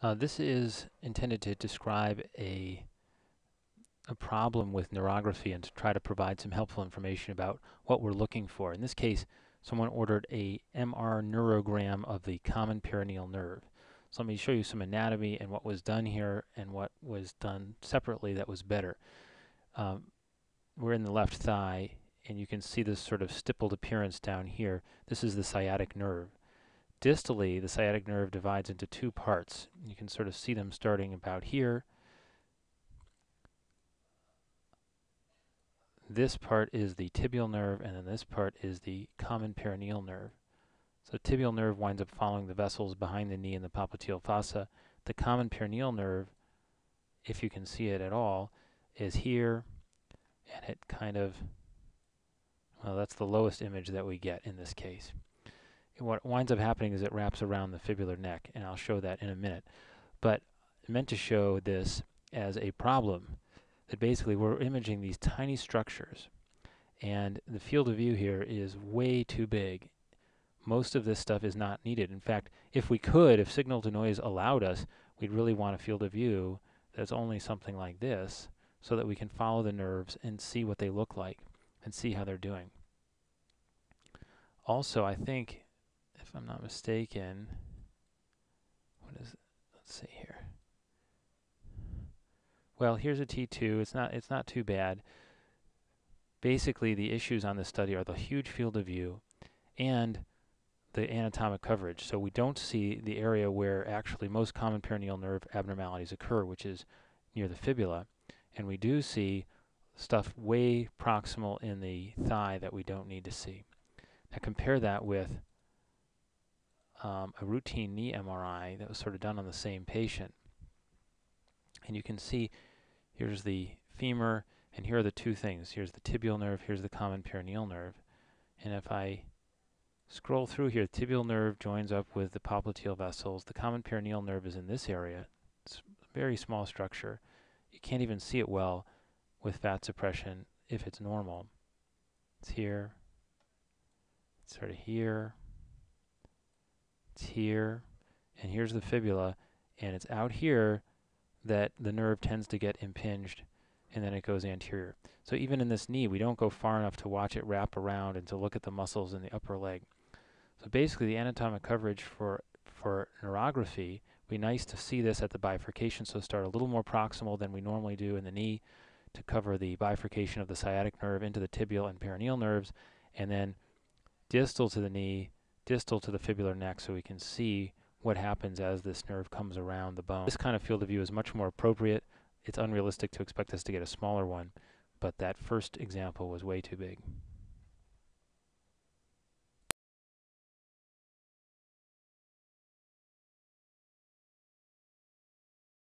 This is intended to describe a problem with neurography and to try to provide some helpful information about what we're looking for. In this case, someone ordered a MR neurogram of the common peroneal nerve. So let me show you some anatomy and what was done here and what was done separately that was better. We're in the left thigh, and you can see this sort of stippled appearance down here. This is the sciatic nerve. Distally, the sciatic nerve divides into two parts. You can sort of see them starting about here. This part is the tibial nerve, and then this part is the common peroneal nerve. So tibial nerve winds up following the vessels behind the knee and the popliteal fossa. The common peroneal nerve, if you can see it at all, is here, and it kind of, well, that's the lowest image that we get in this case. And what winds up happening is it wraps around the fibular neck, and I'll show that in a minute. But I meant to show this as a problem, that basically we're imaging these tiny structures, and the field of view here is way too big. Most of this stuff is not needed. In fact, if we could, if signal to noise allowed us, we'd really want a field of view that's only something like this, so that we can follow the nerves and see what they look like and see how they're doing. Also, I think, if I'm not mistaken, what is it? Let's see here. Well, here's a T2. It's not too bad. Basically, the issues on this study are the huge field of view and the anatomic coverage. So we don't see the area where actually most common peroneal nerve abnormalities occur, which is near the fibula. And we do see stuff way proximal in the thigh that we don't need to see. Now compare that with a routine knee MRI that was sort of done on the same patient. And you can see here's the femur, and here are the two things. Here's the tibial nerve, here's the common peroneal nerve. And if I scroll through here, the tibial nerve joins up with the popliteal vessels. The common peroneal nerve is in this area. It's a very small structure. You can't even see it well with fat suppression if it's normal. It's here. It's sort of here. It's here. And here's the fibula. And it's out here that the nerve tends to get impinged, and then it goes anterior. So even in this knee, we don't go far enough to watch it wrap around and to look at the muscles in the upper leg. So basically, the anatomic coverage for neurography would be nice to see this at the bifurcation, so start a little more proximal than we normally do in the knee to cover the bifurcation of the sciatic nerve into the tibial and peroneal nerves, and then distal to the knee, distal to the fibular neck, so we can see what happens as this nerve comes around the bone. This kind of field of view is much more appropriate. It's unrealistic to expect us to get a smaller one, but that first example was way too big.